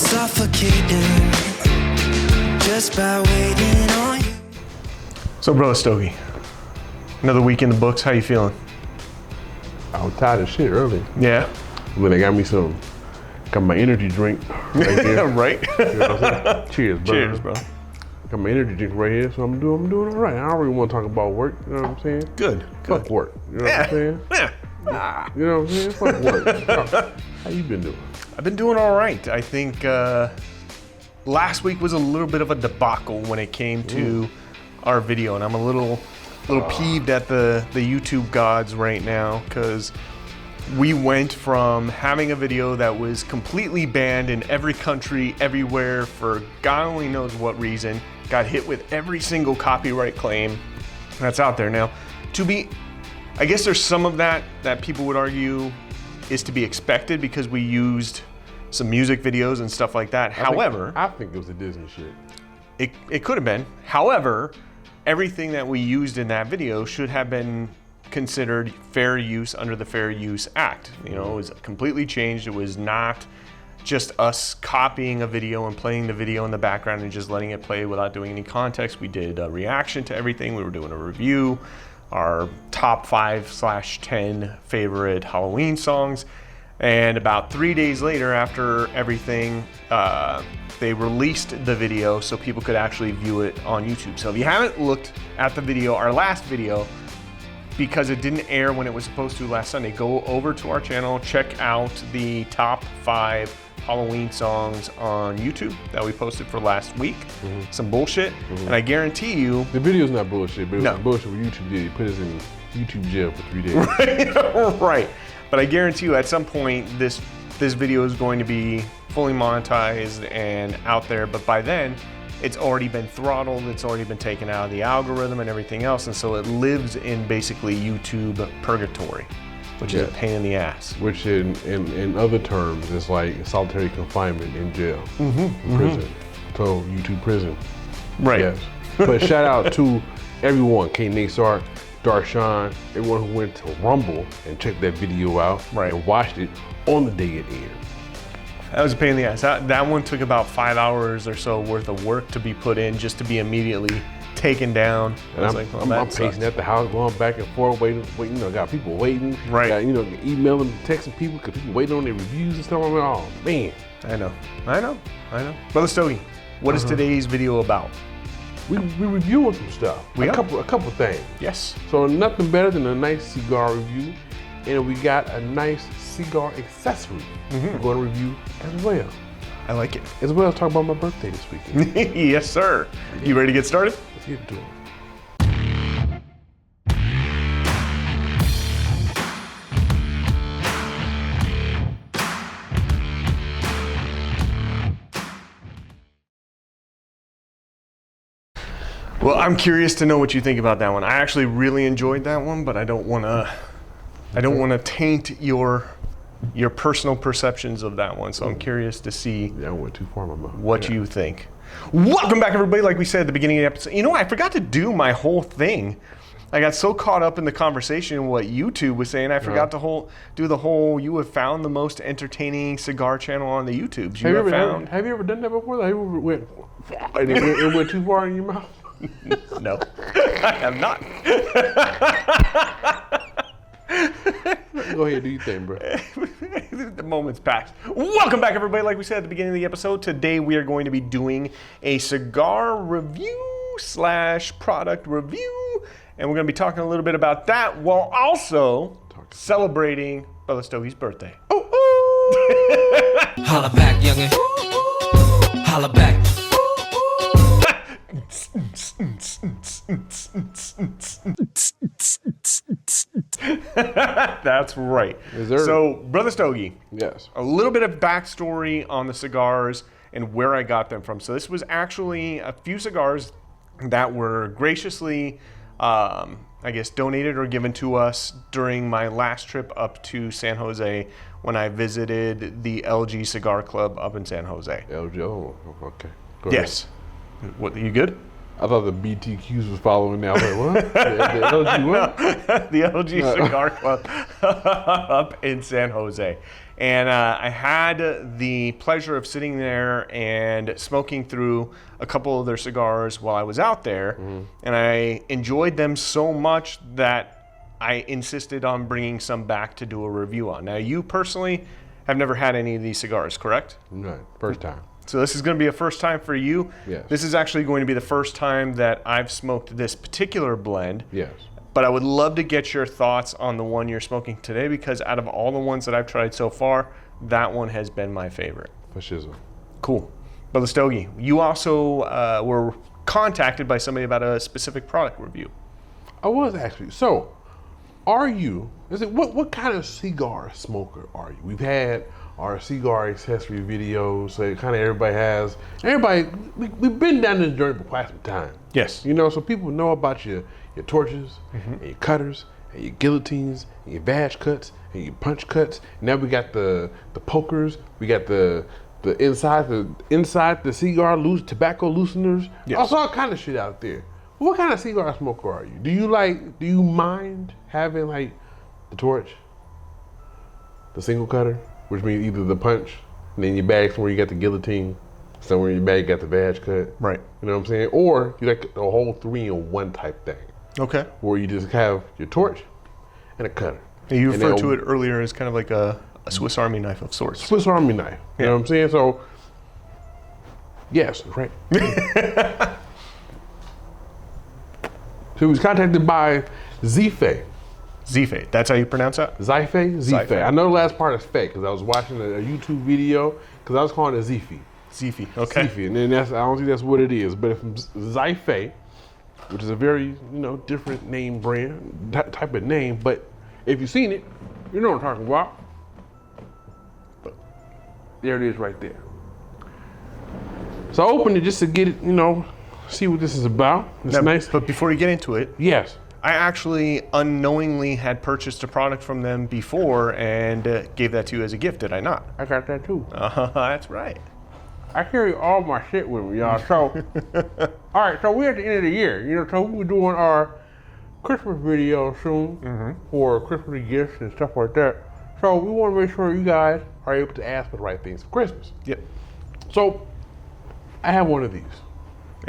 suffocating just by waiting on you. So, Brother Stogie, another week in the books. How you feeling? I was tired of shit early. Yeah. When they got my energy drink right here. Right. You know what I'm saying? Cheers, bro. Cheers, bro. Got my energy drink right here, so I'm doing all right. I don't really want to talk about work. You know what I'm saying? Good. Fuck work. You know what I'm saying? Yeah. You know what I'm saying? Fuck work. How you been doing? I've been doing all right. I think last week was a little bit of a debacle when it came to our video, and I'm a little peeved at the YouTube gods right now, because we went from having a video that was completely banned in every country, everywhere, for God only knows what reason, got hit with every single copyright claim that's out there. Now, I guess there's some of that people would argue is to be expected because we used some music videos and stuff like that. However, I think it was a Disney shit. It could have been. However, everything that we used in that video should have been considered fair use under the Fair Use Act. You know, it was completely changed. It was not just us copying a video and playing the video in the background and just letting it play without doing any context. We did a reaction to everything. We were doing a review, our top 5/10 favorite Halloween songs. And about 3 days later, after everything, they released the video so people could actually view it on YouTube. So if you haven't looked at the video, our last video, because it didn't air when it was supposed to last Sunday, go over to our channel, check out the top 5 Halloween songs on YouTube that we posted for last week. Some bullshit, and I guarantee you... The video's not bullshit, but it was No. bullshit what YouTube did. It put us in YouTube jail for 3 days. Right. But I guarantee you at some point this video is going to be fully monetized and out there, but by then it's already been throttled, it's already been taken out of the algorithm and everything else, and so it lives in basically YouTube purgatory, which is a pain in the ass. Which in other terms is like solitary confinement in jail, prison. So YouTube prison. Right. Yes. But shout out to everyone, K Nasar, Darshan, everyone who went to Rumble and checked that video out and watched it on the day it aired. That was a pain in the ass. That one took about 5 hours or so worth of work to be put in just to be immediately taken down. And I'm pacing at the house, going back and forth, waiting. You know, got people waiting. Right. Got, you know, emailing, texting people because people waiting on their reviews and stuff. I'm like, oh man. I know. Brother Stogie, what is today's video about? We reviewing some stuff. A couple things. Yes. So nothing better than a nice cigar review, and we got a nice cigar accessory we're going to review as well. I like it. As well as talk about my birthday this weekend. Yes, sir. You ready to get started? Let's get into it. Well, I'm curious to know what you think about that one. I actually really enjoyed that one, but I don't want to taint your personal perceptions of that one. So I'm curious to see I went too far, my what you think. Welcome back, everybody. Like we said at the beginning of the episode, you know, I forgot to do my whole thing. I got so caught up in the conversation and what YouTube was saying, I forgot to do the whole. You have found the most entertaining cigar channel on the YouTubes. Have you ever done that before? Have you ever went and it went too far in your mouth? No, I have not. Go ahead, do your thing, bro. The moment's passed. Welcome back, everybody. Like we said at the beginning of the episode, today we are going to be doing a cigar review / product review, and we're going to be talking a little bit about that while also celebrating Brother Stogie's birthday. Holla back, youngin'. Holla back. That's right. So, Brother Stogie, yes, a little bit of backstory on the cigars and where I got them from. So this was actually a few cigars that were graciously, I guess, donated or given to us during my last trip up to San Jose when I visited the LG Cigar Club up in San Jose. LG, oh, okay. Go yes. What, you good? I thought the BTQs was following now. Like, what? The LG what? The LG Cigar Club up in San Jose. And I had the pleasure of sitting there and smoking through a couple of their cigars while I was out there. And I enjoyed them so much that I insisted on bringing some back to do a review on. Now, you personally have never had any of these cigars, correct? No, first time. So this is going to be a first time for you. Yes. This is actually going to be the first time that I've smoked this particular blend. Yes. But I would love to get your thoughts on the one you're smoking today, because out of all the ones that I've tried so far, that one has been my favorite. For shizzle. Cool. Brother Stogie, you also were contacted by somebody about a specific product review. I was actually. So, what kind of cigar smoker are you? We've had our cigar accessory videos, so kind of we've been down this journey for quite some time. Yes. You know, so people know about your torches, and your cutters, and your guillotines, and your badge cuts, and your punch cuts. Now we got the pokers, we got the inside the cigar tobacco looseners. Yes. Also all kind of shit out there. What kind of cigar smoker are you? Do you mind having like the torch, the single cutter, which means either the punch, and then your bag somewhere you got the guillotine, somewhere in your bag you got the badge cut. Right. You know what I'm saying? Or you like the whole 3-in-1 type thing. Okay. Where you just have your torch and a cutter. And you referred to it earlier as kind of like a Swiss Army knife of sorts. Swiss Army knife. You know what I'm saying? So, yes, right. So he was contacted by Xifei. Xifei, that's how you pronounce that? Xifei. I know the last part is fake because I was watching a YouTube video because I was calling it Xifei. Xifei, okay. Xifei, and then I don't think that's what it is, but if Xifei, which is a very different name brand type of name, but if you've seen it, you know what I'm talking about. But there it is right there. So I opened it just to get it, see what this is about. It's nice. But before you get into it, yes, I actually unknowingly had purchased a product from them before and gave that to you as a gift, did I not? I got that too. That's right. I carry all my shit with me, y'all. So, all right, so we're at the end of the year, so we're doing our Christmas video soon for Christmas gifts and stuff like that. So we want to make sure you guys are able to ask for the right things for Christmas. Yep. So I have one of these.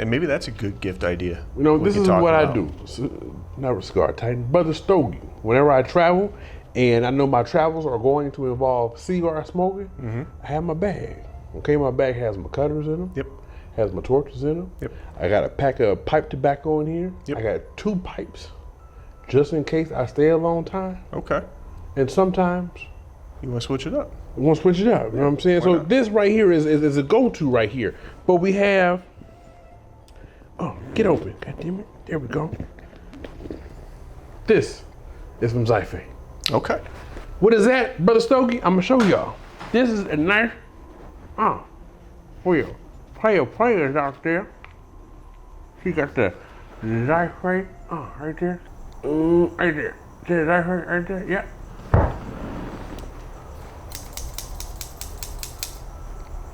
And maybe that's a good gift idea. This is what I do. Not a cigar titan, but the stogie. Whenever I travel, and I know my travels are going to involve cigar smoking, I have my bag. Okay, my bag has my cutters in them. Yep. Has my torches in them. Yep. I got a pack of pipe tobacco in here. Yep. I got 2 pipes, just in case I stay a long time. Okay. And sometimes you want to switch it up. I want to switch it up. You know what I'm saying? So this right here is a go-to right here. But we have. Oh, get open. God damn it. There we go. This is from Xifei. Okay. What is that, Brother Stogie? I'm going to show y'all. This is a nice, for your players out there. She got the Xifei, right there. Right there. The Xifei right there, yeah.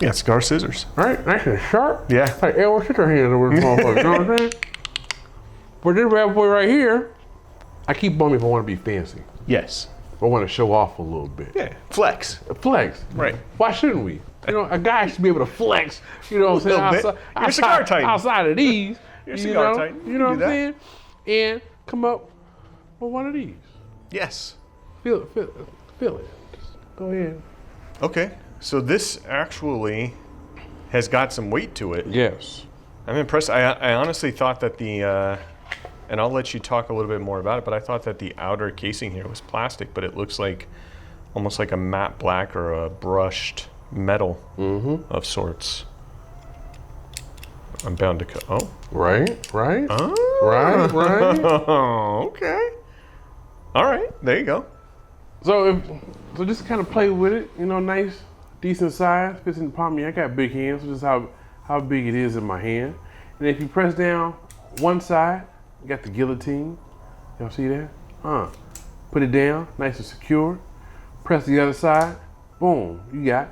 Yeah, cigar scissors. Right, nice and sharp. Yeah. Like, Elwood, sit your hands over this motherfucker, you know what I'm saying? For this bad boy right here, I keep on me if I want to be fancy. Yes. If I want to show off a little bit. Yeah, flex. Flex. Right. Why shouldn't we? A guy should be able to flex, you know what I'm saying? You're a cigar titan. Outside of these. You're a cigar titan. You know what I'm saying? And come up with one of these. Yes. Feel it. Just go ahead. Okay. So this actually has got some weight to it. Yes. I'm impressed. I honestly thought that and I'll let you talk a little bit more about it, but I thought that the outer casing here was plastic, but it looks like almost like a matte black or a brushed metal of sorts. I'm bound to cut. Oh. Right. Oh. Right. Okay. All right. There you go. So just kind of play with it, nice, decent size, fits in the palm of your hand. I got big hands, so this is how big it is in my hand. And if you press down one side, you got the guillotine. Y'all see that? Put it down, nice and secure. Press the other side, boom, you got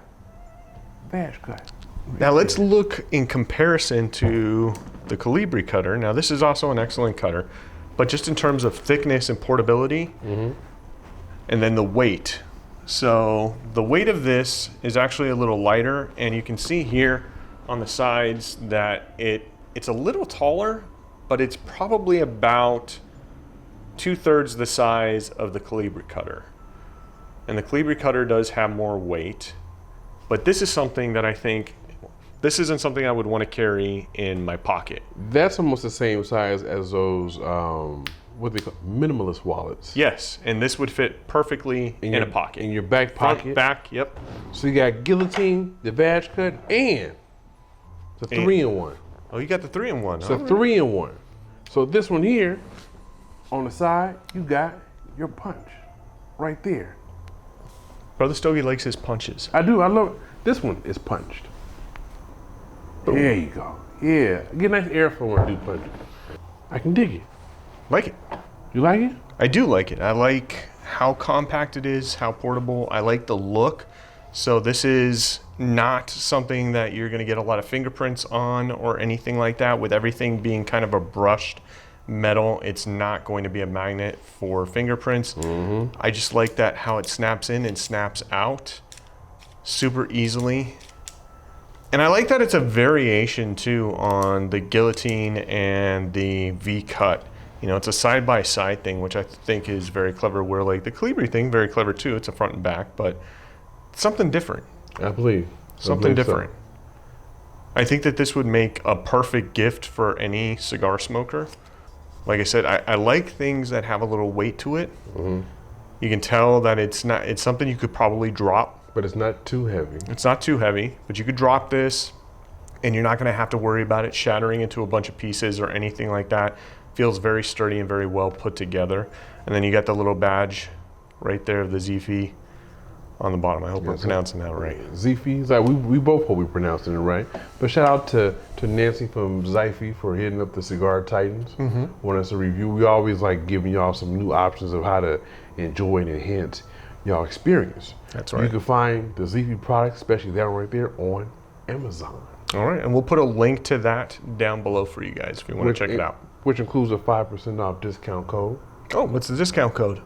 badge cut. Now let's look in comparison to the Colibri cutter. Now this is also an excellent cutter, but just in terms of thickness and portability, and then the weight, So the weight of this is actually a little lighter, and you can see here on the sides that it's a little taller, but it's probably about 2/3 the size of the Calibri cutter. And the Calibri cutter does have more weight, but this is something that I think, this isn't something I would want to carry in my pocket. That's almost the same size as those, what they call minimalist wallets. Yes, and this would fit perfectly in a pocket. In your back pocket. Front, back, yep. So you got Guillotine, the badge cut, and the 3-in-1. Oh, you got the 3-in-1. So 3-in-1. So this one here, on the side, you got your punch right there. Brother Stogie likes his punches. I do, I love it. This one is punched. There you go. Yeah, get nice airflow when I do punch. I can dig it. Like it. You like it? I do like it. I like how compact it is, how portable. I like the look. So this is not something that you're gonna get a lot of fingerprints on or anything like that. With everything being kind of a brushed metal, it's not going to be a magnet for fingerprints. I just like that how it snaps in and snaps out super easily. And I like that it's a variation too on the Guillotine and the V-cut. You know, it's a side-by-side thing, which I think is very clever, where like the Calibri thing, very clever too. It's a front and back, but something different. I believe. Something different. So. I think that this would make a perfect gift for any cigar smoker. Like I said, I like things that have a little weight to it. You can tell that it's something you could probably drop. But it's not too heavy. It's not too heavy, but you could drop this and you're not gonna have to worry about it shattering into a bunch of pieces or anything like that. Feels very sturdy and very well put together. And then you got the little badge right there of the Xifei on the bottom. I hope we're pronouncing that right. Xifei, like we both hope we're pronouncing it right. But shout out to Nancy from Xifei for hitting up the Cigar Titans. Want us to review. We always like giving y'all some new options of how to enjoy and enhance y'all experience. That's right. You can find the Xifei products, especially that one right there, on Amazon. All right, and we'll put a link to that down below for you guys if you want to check it out. Which includes a 5% off discount code. Oh, what's the discount code?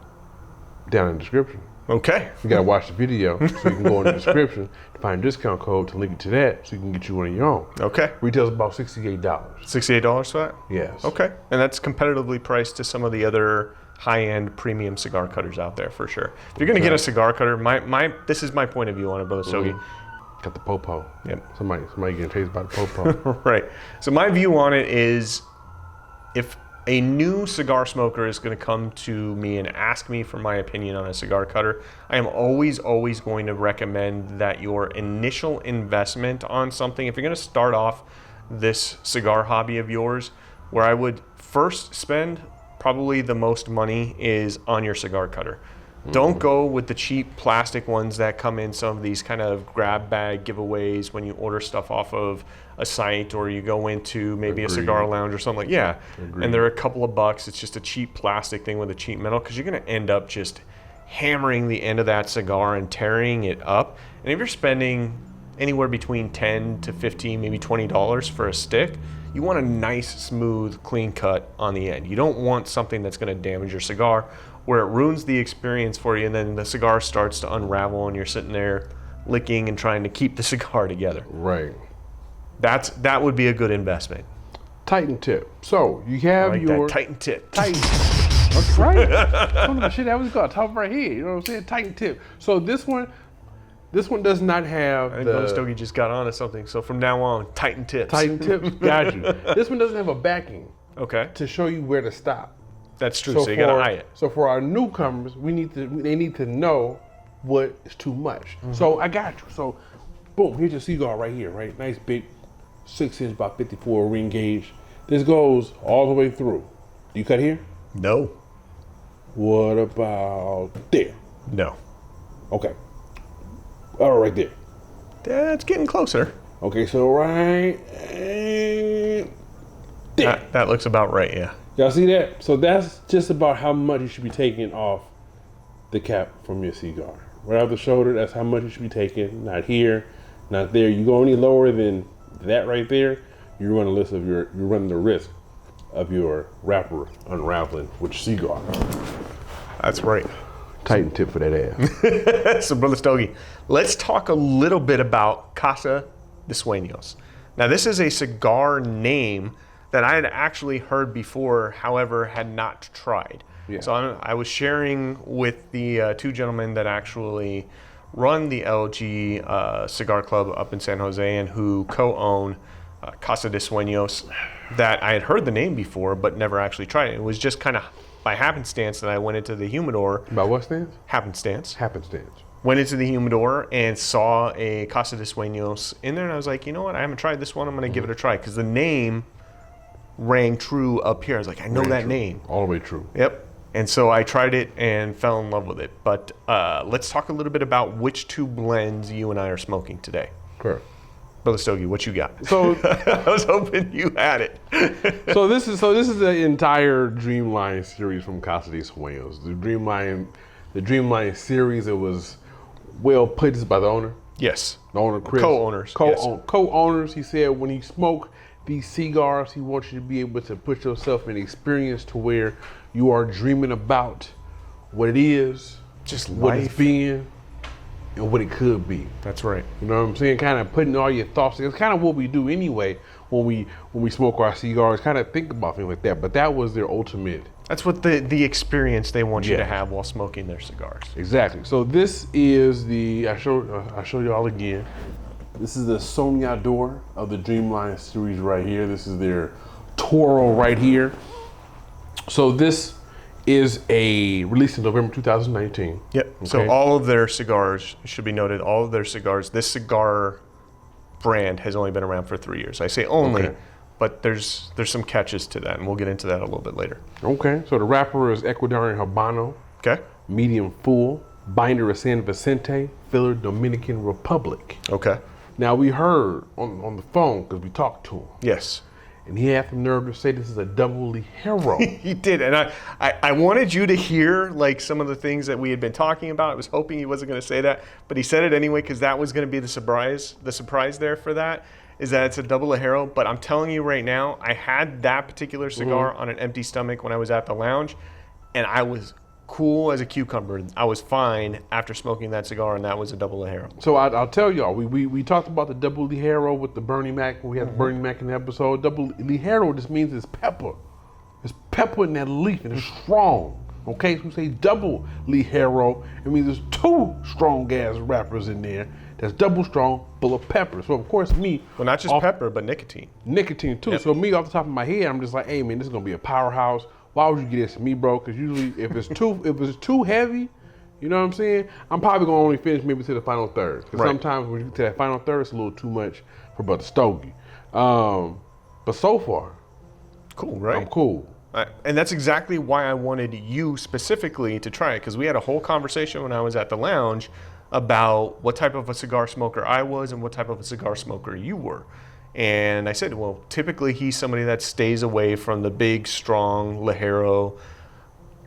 Down in the description. Okay. You gotta watch the video so you can go in the description to find a discount code to link it to that so you can get you one of your own. Okay. Retails about $68. $68 for that? Yes. Okay, and that's competitively priced to some of the other high-end premium cigar cutters out there for sure. If you're gonna get a cigar cutter, this is my point of view on it, Brother Stogie. Got the popo. Yep. Somebody getting tasted by the popo. Right. So my view on it is, if a new cigar smoker is going to come to me and ask me for my opinion on a cigar cutter, I am always going to recommend that your initial investment on something, if you're going to start off this cigar hobby of yours, where I would first spend probably the most money is on your cigar cutter. Don't go with the cheap plastic ones that come in some of these kind of grab bag giveaways when you order stuff off of a site, or you go into maybe a cigar lounge or something like and they're a couple of bucks. It's just a cheap plastic thing with a cheap metal, because you're going to end up just hammering the end of that cigar and tearing it up. And if you're spending anywhere between $10 to $15, maybe $20 for a stick, you want a nice, smooth, clean cut on the end. You don't want something that's going to damage your cigar, where it ruins the experience for you, and then the cigar starts to unravel and you're sitting there licking and trying to keep the cigar together. Right. That would be a good investment. Titan tip. So you have your that Titan tip. Titan. That's right. Some of the shit that was called top of our head. You know what I'm saying? Titan tip. So this one does not have I think Brother Stogie just got onto something. So from now on, Titan tips. Titan tips. Got you. This one doesn't have a backing. Okay. To show you where to stop. That's true. So you gotta eye it. So for our newcomers, they need to know what is too much. So I got you. So boom, here's your cigar right here, right? Nice big 6-inch by 54 ring gauge. This goes all the way through. Do you cut here? No. What about there? No. Okay. Oh, right there. That's getting closer. Okay, so right there. That looks about right, yeah. Y'all see that? So that's just about how much you should be taking off the cap from your cigar. Right off the shoulder, that's how much you should be taking. Not here, not there. You go any lower than that right there, you run the risk of your wrapper unraveling with your cigar. That's right. Titan tip for that ass. So, Brother Stogie, let's talk a little bit about Casa de Suenos. Now, this is a cigar name that I had actually heard before, however, had not tried. Yeah. So I was sharing with the two gentlemen that actually run the LG Cigar Club up in San Jose and who co-own Casa de Suenos, that I had heard the name before but never actually tried it. It was just kind of by happenstance that I went into the humidor. By what stance? Happenstance. Happenstance. Went into the humidor and saw a Casa de Suenos in there, and I was like, you know what? I haven't tried this one. I'm going to give it a try because the name rang true up here. I was like, I know that name. All the way true. Yep. And so I tried it and fell in love with it. But let's talk a little bit about which two blends you and I are smoking today. Correct. Brother Stogie, what you got? So I was hoping you had it. so this is the entire Dreamline series from Casa de Suenos. The Dreamline series, it was well put by the owner. Yes. The owner, Chris. Co-owners. Co-owners. He said when you smoke these cigars, he wants you to be able to put yourself in experience to where you are dreaming about what it is, just what life. it's been, and what it could be. That's right. You know what I'm saying? Kind of putting all your thoughts. It's kind of what we do anyway when we smoke our cigars. Kind of think about things like that. But that was their ultimate. That's what the experience they want you to have while smoking their cigars. Exactly. So this is I'll show you all again. This is the Soñador of the Dreamline series right here. This is their Toro right here. So this is a release in November 2019. Yep. Okay. So all of their cigars, should be noted, all of their cigars, this cigar brand has only been around for 3 years. I say only, but there's some catches to that, and we'll get into that a little bit later. Okay. So the wrapper is Ecuadorian Habano. Okay. Medium full. Binder is San Vicente. Filler Dominican Republic. Okay. Now we heard on the phone, because we talked to him. Yes. And he had the nerve to say this is a double ligero. He did, and I wanted you to hear like some of the things that we had been talking about. I was hoping he wasn't going to say that, but he said it anyway because that was going to be the surprise. The surprise there for that is that it's a double ligero. But I'm telling you right now, I had that particular cigar on an empty stomach when I was at the lounge, and I was cool as a cucumber. I was fine after smoking that cigar, and that was a double ligero. So I'll tell y'all, we talked about the double ligero with the Bernie Mac. We had the Bernie Mac in the episode. Double ligero just means it's pepper. It's pepper in that leaf, and it's strong. Okay, so we say double ligero, it means there's two strong gas wrappers in there that's double strong, full of pepper. So of course me, well, not just pepper, but nicotine. Nicotine too. Yep. So me, off the top of my head, I'm just like, hey man, this is gonna be a powerhouse. Why would you get this to me, bro? Because usually if it's too heavy, you know what I'm saying? I'm probably gonna only finish maybe to the final third. Because sometimes when you get to that final third, it's a little too much for Brother Stogie. But so far, cool, right? I'm cool. And that's exactly why I wanted you specifically to try it, because we had a whole conversation when I was at the lounge about what type of a cigar smoker I was and what type of a cigar smoker you were. And I said, well, typically he's somebody that stays away from the big, strong, ligero,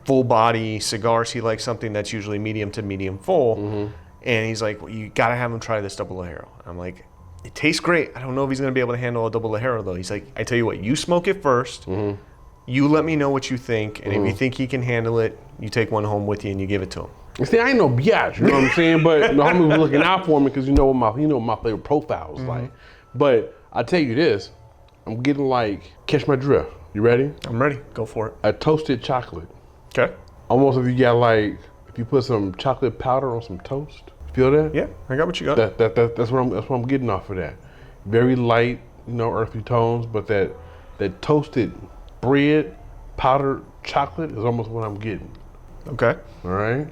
full body cigars. He likes something that's usually medium to medium full. And he's like, well, you got to have him try this double ligero. I'm like, it tastes great. I don't know if he's going to be able to handle a double ligero, though. He's like, I tell you what, you smoke it first. You let me know what you think. And if you think he can handle it, you take one home with you and you give it to him. See, I ain't no biatch, you know what I'm saying? But the homie was looking out for me because you know what my favorite profile was like. But I tell you this, I'm getting like, catch my drift. You ready? I'm ready. Go for it. A toasted chocolate. Okay. Almost if you got like, if you put some chocolate powder on some toast. Feel that? Yeah, I got what you got. That's what I'm getting off of that. Very light, earthy tones, but that toasted bread, powdered chocolate is almost what I'm getting. Okay. All right.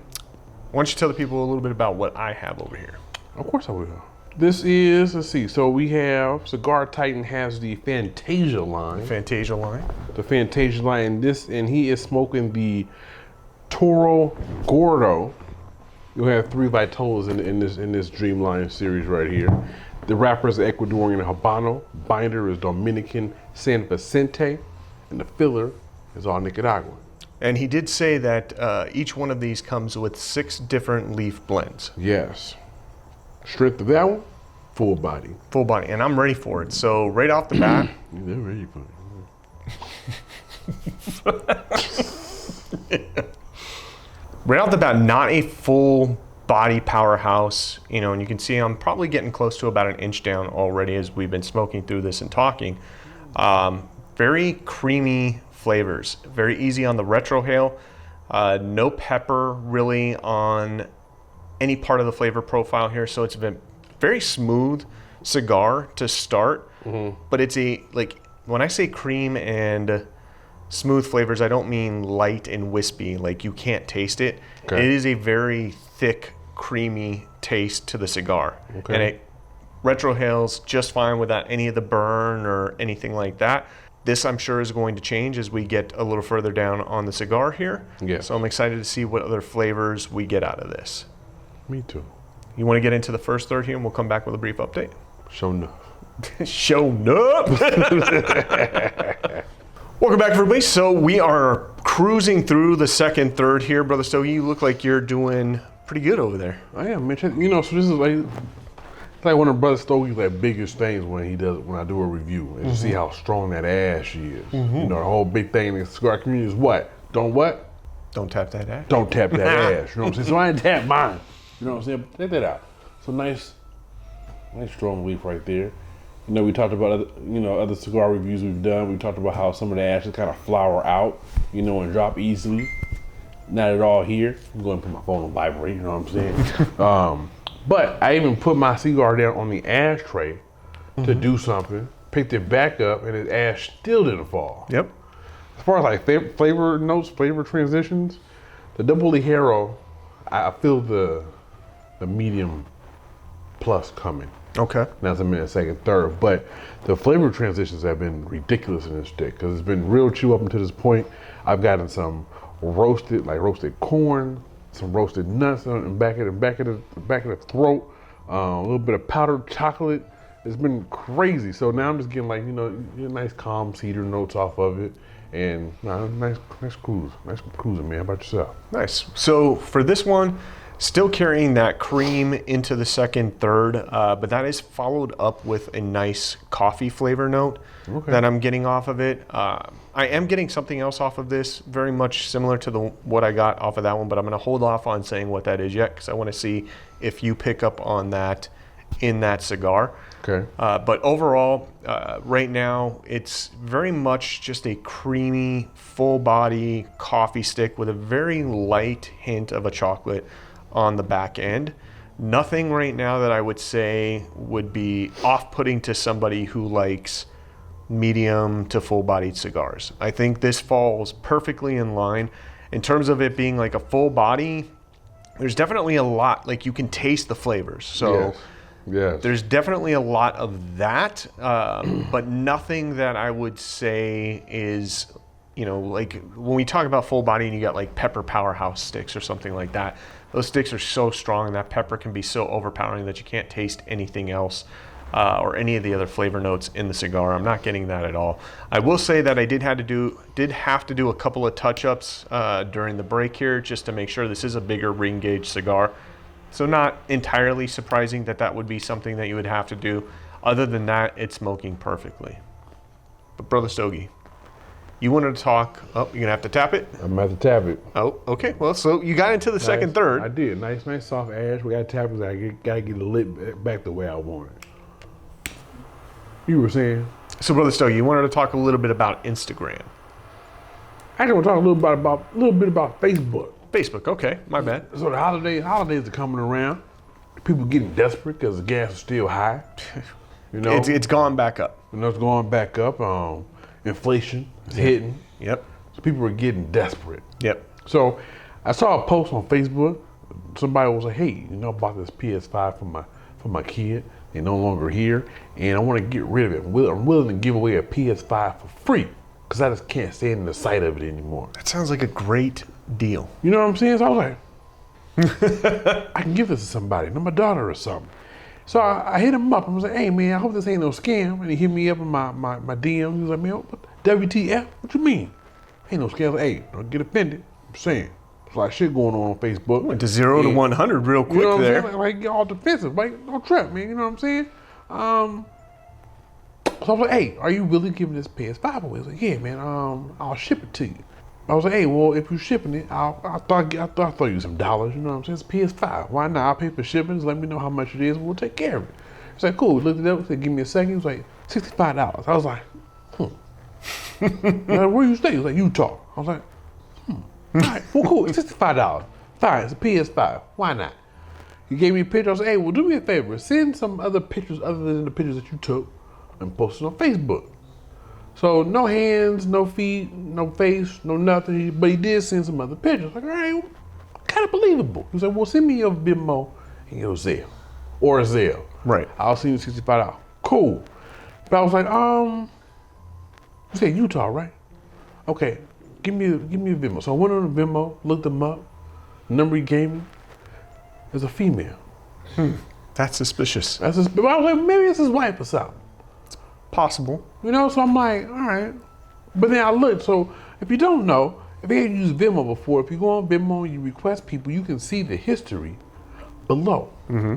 Why don't you tell the people a little bit about what I have over here? Of course I will. This is, let's see, so we have, Cigar Titan has the Fantasia line. Fantasia line. The Fantasia line, and he is smoking the Toro Gordo. You'll have 3 Vitolas in this Dreamline series right here. The wrapper is Ecuadorian Habano, binder is Dominican San Vicente, and the filler is all Nicaraguan. And he did say that each one of these comes with 6 different leaf blends. Yes. Strength of that one, full body. Full body, and I'm ready for it. So right off the bat. They're ready for it. right off the bat, not a full body powerhouse, you know, and you can see I'm probably getting close to about an inch down already as we've been smoking through this and talking. Very creamy flavors, very easy on the retrohale. No pepper really on any part of the flavor profile here, so it's been very smooth cigar to start. But it's like when I say cream and smooth flavors, I don't mean light and wispy, like you can't taste it. It is a very thick, creamy taste to the cigar. And it retrohales just fine without any of the burn or anything like that. This, I'm sure, is going to change as we get a little further down on the cigar here. So I'm excited to see what other flavors we get out of this. Me too. You want to get into the first third here and we'll come back with a brief update? Show enough. Show up. Welcome back, everybody. So we are cruising through the second third here. Brother Stogie, you look like you're doing pretty good over there. I am, man. You know, so this is like one of Brother Stogie's like biggest things when I do a review is to see how strong that ash is. You know, the whole big thing in the cigar community is what? Don't tap that ash. Don't tap that ash. You know what I'm saying? So I didn't tap mine. You know what I'm saying? Take that out. So nice strong leaf right there. You know, we talked about other cigar reviews we've done. We talked about how some of the ashes kind of flower out, you know, and drop easily. Not at all here. I'm going to put my phone on vibrate, you know what I'm saying? But I even put my cigar down on the ashtray to do something, picked it back up, and the ash still didn't fall. Yep. As far as like flavor notes, flavor transitions, the Double Ligero, I feel the medium plus coming. Okay. Now it's a minute, second, third, but the flavor transitions have been ridiculous in this stick because it's been real chew up until this point. I've gotten some roasted corn, some roasted nuts on the back of the throat, a little bit of powdered chocolate. It's been crazy. So now I'm just getting like, you know, nice calm cedar notes off of it, and nice cruising, man. How about yourself? Nice. So for this one, still carrying that cream into the second third, but that is followed up with a nice coffee flavor note that I'm getting off of it. I am getting something else off of this, very much similar to what I got off of that one, but I'm going to hold off on saying what that is yet because I want to see if you pick up on that in that cigar. Okay. But overall, right now, it's very much just a creamy, full body coffee stick with a very light hint of a chocolate on the back end. Nothing right now that I would say would be off-putting to somebody who likes medium to full-bodied cigars. I think this falls perfectly in line. In terms of it being like a full body, there's definitely a lot, like you can taste the flavors. So yes. There's definitely a lot of that, but nothing that I would say is, you know, like when we talk about full body and you got like pepper powerhouse sticks or something like that, those sticks are so strong and that pepper can be so overpowering that you can't taste anything else or any of the other flavor notes in the cigar. I'm not getting that at all. I will say that I did have to do a couple of touch-ups during the break here just to make sure this is a bigger ring gauge cigar. So not entirely surprising that would be something that you would have to do. Other than that, it's smoking perfectly. But Brother Stogie, you wanted to talk, you're gonna have to tap it? I'm about to tap it. Oh, okay, well, so you got into the second third. I did, nice soft ash. We gotta tap it, I gotta get the lid back the way I want it. You were saying? So Brother Stogie, you wanted to talk a little bit about Instagram. I just want to talk a little bit about Facebook. Facebook, okay, my bad. So the holidays are coming around. People getting desperate because the gas is still high. You know, it's gone back up. You know, it's going back up. Inflation is hitting. Yep. So people are getting desperate. Yep. So I saw a post on Facebook. Somebody was like, "Hey, you know, I bought this PS5 for my kid. They're no longer here, and I want to get rid of it. I'm willing to give away a PS5 for free because I just can't stand in the sight of it anymore." That sounds like a great deal. You know what I'm saying? So I was like, I can give this to somebody, my daughter or something. So I hit him up. I was like, "Hey man, I hope this ain't no scam." And he hit me up in my DM. He was like, "Man, what, WTF? What you mean? Ain't no scam." Like, "Hey, don't get offended. I'm saying there's a lot of shit going on Facebook." Went to 0 to 100 real quick, you know what there. I'm saying? Like get all defensive. Like, don't trip, man. You know what I'm saying? So I was like, "Hey, are you really giving this PS5 away?" I was like, "Yeah, man. I'll ship it to you." I was like, hey, well, if you're shipping it, I'll throw you some dollars. You know what I'm saying? It's PS5. Why not? I'll pay for shipping. Just let me know how much it is. We'll take care of it. He's like, cool. He looked it up. He said, give me a second. He was like, $65. I was like, Like, where you stay? He was like, Utah. I was like, All right, well, cool. It's $65. Fine. It's a PS5. Why not? He gave me a picture. I was like, hey, well, do me a favor. Send some other pictures other than the pictures that you took and post it on Facebook. So no hands, no feet, no face, no nothing. But he did send some other pictures. Like, all right, kind of believable. He was like, well, send me your Venmo and your Zelle. Or a Zelle. Right. I'll send you $65. Cool. But I was like, you said Utah, right? Okay, give me a Venmo. So I went on the Venmo, looked them up. The number he gave me is a female. That's suspicious. But I was like, maybe it's his wife or something. Possible. You know, so I'm like, all right. But then I looked, so if you don't know, if you ain't used Venmo before, if you go on Venmo and you request people, you can see the history below. Mm-hmm.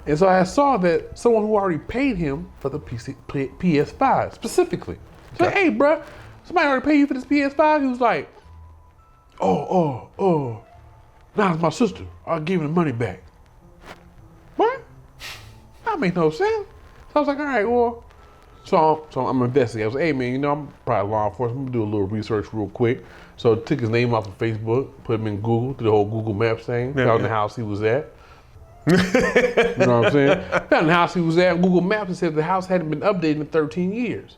And so I saw that someone who already paid him for the PS5 specifically. So, okay. Hey, bro, somebody already paid you for this PS5? He was like, nah, it's my sister. I'll give him the money back. What? That made no sense. So I was like, all right, well. So I'm investigating. I was like, hey, man, you know, I'm probably law enforcement. I'm going to do a little research real quick. So I took his name off of Facebook, put him in Google, did the whole Google Maps thing, found the house he was at. You know what I'm saying? Found the house he was at. Google Maps, and said the house hadn't been updated in 13 years.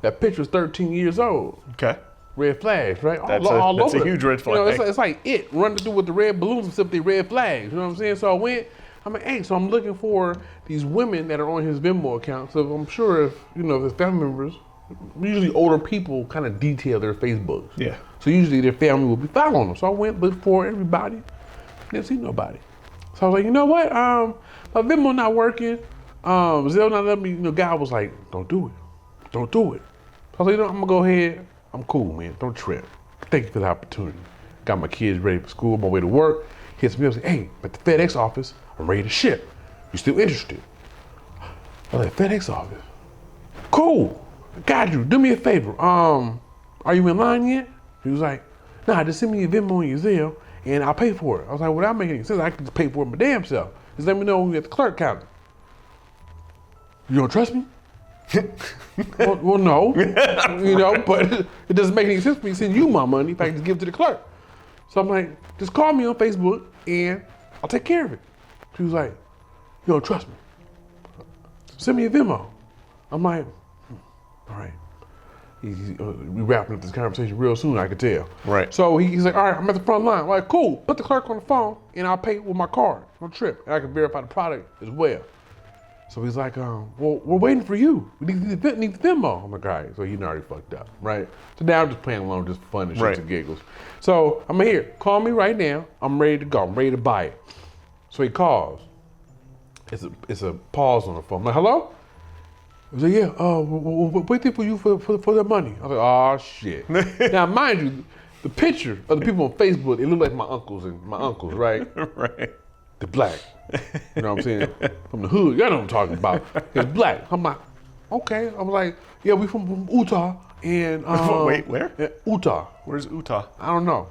That picture was 13 years old. Okay. Red flags, right? That's a huge red flag. You know, it's like it running through with the red balloons except they red flags. You know what I'm saying? So I went. I'm like, hey, so I'm looking for these women that are on his Venmo account. So I'm sure if, you know, if his family members, usually older people kind of detail their Facebooks. Yeah. So usually their family will be following them. So I went, looked for everybody, didn't see nobody. So I was like, you know what? My Venmo not working. Zelle not letting me, you know, God was like, don't do it. Don't do it. So I was like, you know, I'm gonna go ahead. I'm cool, man. Don't trip. Thank you for the opportunity. Got my kids ready for school, on my way to work. Hits me up and say, hey, at the FedEx office, I'm ready to ship. You still interested? I was like, FedEx office? Cool. Got you. Do me a favor. Are you in line yet? He was like, nah, just send me your Venmo and your Zelle and I'll pay for it. I was like, well, that make any sense. I can just pay for it my damn self. Just let me know when you're at the clerk counter. You don't trust me? well, no. You know, but it doesn't make any sense for me to send you my money if I can just give it to the clerk. So I'm like, just call me on Facebook and I'll take care of it. She was like, you don't trust me. Send me a Venmo. I'm like, all right. We wrapping up this conversation real soon, I could tell. Right. So he's like, all right, I'm at the front line. I'm like, cool, put the clerk on the phone and I'll pay with my card on trip. And I can verify the product as well. So he's like, well, we're waiting for you. We need the Venmo. I'm like, all right, so he already fucked up, right? So now I'm just playing along just for fun and shits and giggles. So I'm here, call me right now. I'm ready to go, I'm ready to buy it. So he calls. It's a pause on the phone. I'm like, hello? He was like, yeah, we're waiting for you for the money. I was like, oh shit. Now mind you, the picture of the people on Facebook, they look like my uncles, right? Right. They're black. You know what I'm saying? From the hood, y'all know what I'm talking about. It's black. I'm like, okay. I was like, yeah, we from Utah. And wait, where? Utah. Where's Utah? I don't know.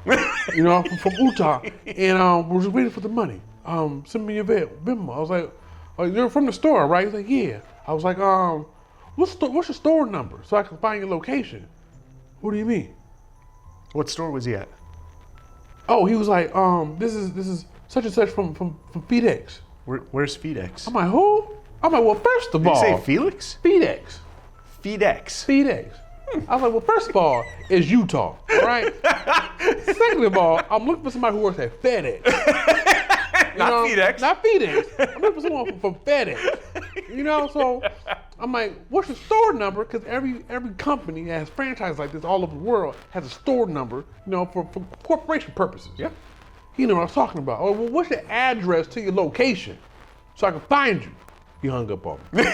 You know, from Utah. And we're just waiting for the money. Send me your Venmo. I was like, oh, you're from the store, right? He's like, yeah. I was like, what's your store number so I can find your location? What do you mean? What store was he at? Oh, he was like, this is such and such from FedEx. Where's FedEx? I'm like, who? I'm like, well, first of all. Did you say Felix? FedEx. FedEx. I was like, well, first of all, it's Utah, right? Second of all, I'm looking for somebody who works at FedEx. Not FedEx. Not FedEx. I'm looking for someone from FedEx. You know, so I'm like, what's your store number? Because every company that has franchises like this all over the world has a store number, you know, for corporation purposes. Yeah. You know what I was talking about. Oh, well, what's your address to your location so I can find you? He hung up on me.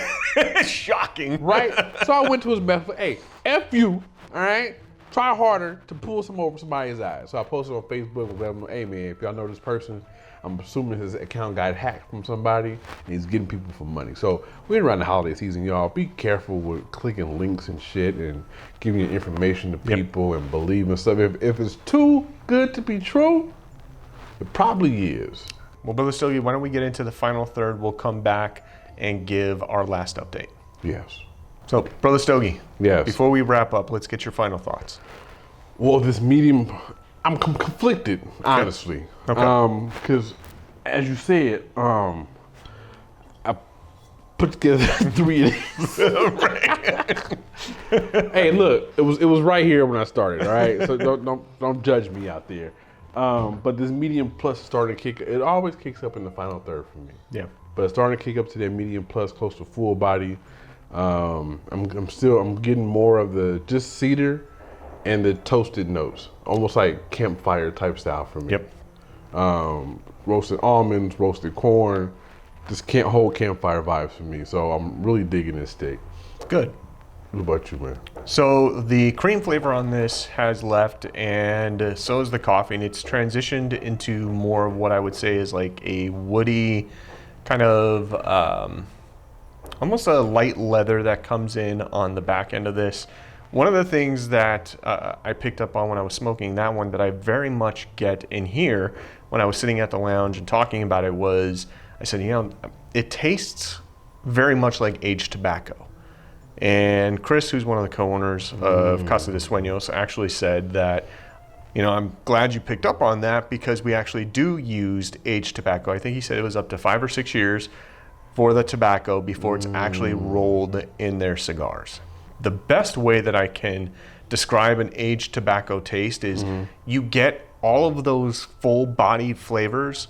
Shocking. Right? So I went to his message, hey, F you, all right? try harder to pull some over somebody's eyes. So I posted on Facebook with them, hey man, if y'all know this person, I'm assuming his account got hacked from somebody and he's getting people for money. So we're around the holiday season, y'all. Be careful with clicking links and shit and giving your information to people and believing stuff. If it's too good to be true, it probably is. Well, Brother Stogie, why don't we get into the final third? We'll come back and give our last update. Yes. So, Brother Stogie, Yes. Before we wrap up, let's get your final thoughts. Well, this medium, I'm conflicted, honestly. Okay. Because, as you said, I put together 3 of these. Hey, look, it was right here when I started. All right, so don't judge me out there. But this medium plus is starting to kick. It always kicks up in the final third for me. Yeah. But it's starting to kick up to that medium plus, close to full body. I'm getting more of the just cedar and the toasted notes, almost like campfire type style for me. Yep. Roasted almonds, roasted corn, just whole campfire vibes for me. So I'm really digging this steak. Good. What about you, man? So the cream flavor on this has left, and so is the coffee, and it's transitioned into more of what I would say is like a woody kind of almost a light leather that comes in on the back end of this. One of the things that I picked up on when I was smoking that one that I very much get in here when I was sitting at the lounge and talking about it was, I said, it tastes very much like aged tobacco. And Chris, who's one of the co-owners of Casa de Suenos, actually said that, I'm glad you picked up on that because we actually do use aged tobacco. I think he said it was up to 5 or 6 years for the tobacco before it's actually rolled in their cigars. The best way that I can describe an aged tobacco taste is you get all of those full body flavors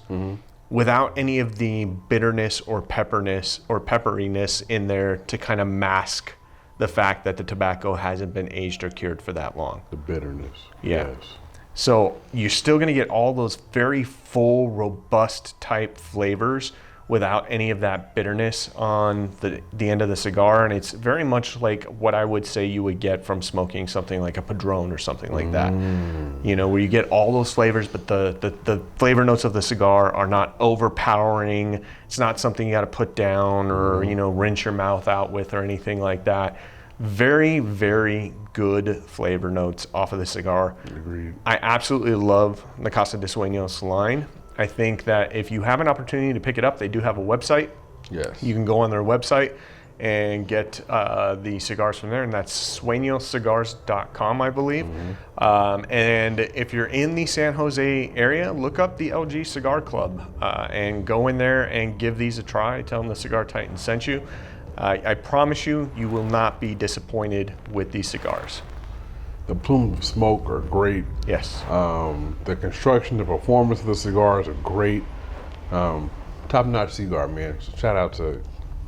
without any of the bitterness or pepperiness in there to kind of mask the fact that the tobacco hasn't been aged or cured for that long. The bitterness. Yeah. Yes. So you're still going to get all those very full, robust type flavors without any of that bitterness on the end of the cigar. And it's very much like what I would say you would get from smoking something like a Padron or something like that. Where you get all those flavors, but the flavor notes of the cigar are not overpowering. It's not something you got to put down or, rinse your mouth out with or anything like that. Very, very good flavor notes off of the cigar. Agreed. I absolutely love the Casa de Suenos line. I think that if you have an opportunity to pick it up, they do have a website. Yes. You can go on their website and get the cigars from there, and that's suenoscigars.com, I believe. And if you're in the San Jose area, look up the LG Cigar Club and go in there and give these a try. Tell them the Cigar Titan sent you. I promise you, you will not be disappointed with these cigars. The plumes of smoke are great. Yes. The construction, the performance of the cigars are great. Top-notch cigar, man. So shout out to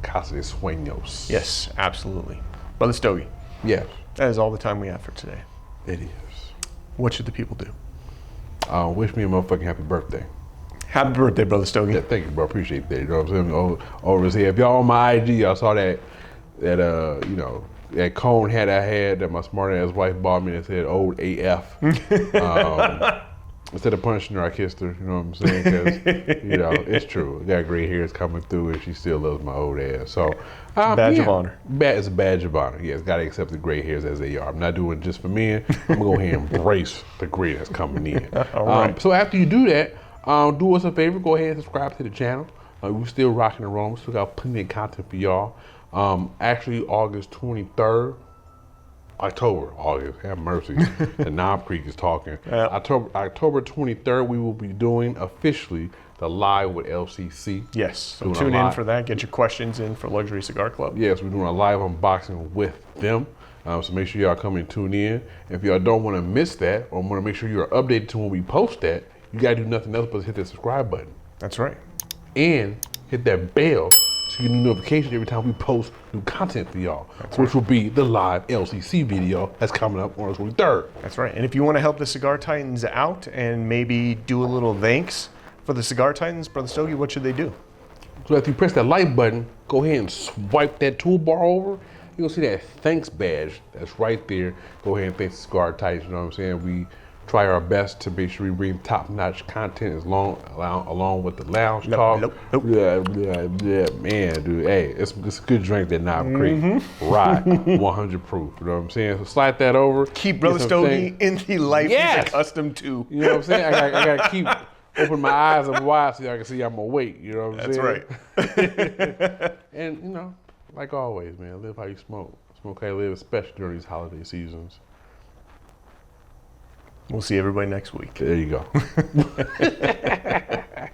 Casa de Suenos. Yes, absolutely. Brother Stogie, Yes, that is all the time we have for today. it is. What should the people do? Wish me a motherfucking happy birthday. Happy birthday, Brother Stogie. Yeah, thank you, bro. Appreciate that. You know what I'm saying? Over his head. If y'all on my IG, y'all saw that cone hat I had that my smart ass wife bought me that said old AF. Instead of punching her, I kissed her. You know what I'm saying? Because it's true. I got gray hairs coming through, and she still loves my old ass. So badge of honor. It's a badge of honor. Yes, got to accept the gray hairs as they are. I'm not doing it just for men. I'm gonna go ahead and embrace the gray that's coming in. All right. So after you do that, do us a favor. Go ahead and subscribe to the channel. We're still rocking and rolling. We still got plenty of content for y'all. Actually, August 23rd. August, have mercy. The Knob Creek is talking. Yep. October 23rd, we will be doing officially the Live with LCC. Yes, so Doing a tune in live- for that. Get your questions in for Luxury Cigar Club. Yes, we're doing a live unboxing with them. So make sure y'all come and tune in. If y'all don't want to miss that or want to make sure you're updated to when we post that, you got to do nothing else but hit that subscribe button. That's right. And hit that bell so you get a notification every time we post new content for y'all, which will be the live LCC video that's coming up on the 23rd. That's right. And if you want to help the Cigar Titans out and maybe do a little thanks for the Cigar Titans, Brother Stogie, what should they do? So after you press that like button, go ahead and swipe that toolbar over you'll see that thanks badge that's right there. Go ahead and thank Cigar Types, you know what I'm saying? We try our best to make sure we bring top-notch content along with the lounge talk. Yeah, man, dude. Hey, it's a good drink that Knob Creek. Rye, 100 proof. You know what I'm saying? So slide that over. Keep Brother Stogie in the life he's accustomed to. You know what I'm saying? I got to keep open my eyes up wide so I can see I'm awake. You know what I'm saying? That's right. And, you know, like always, man, live how you smoke. Smoke how you live, especially during these holiday seasons. We'll see everybody next week. There you go.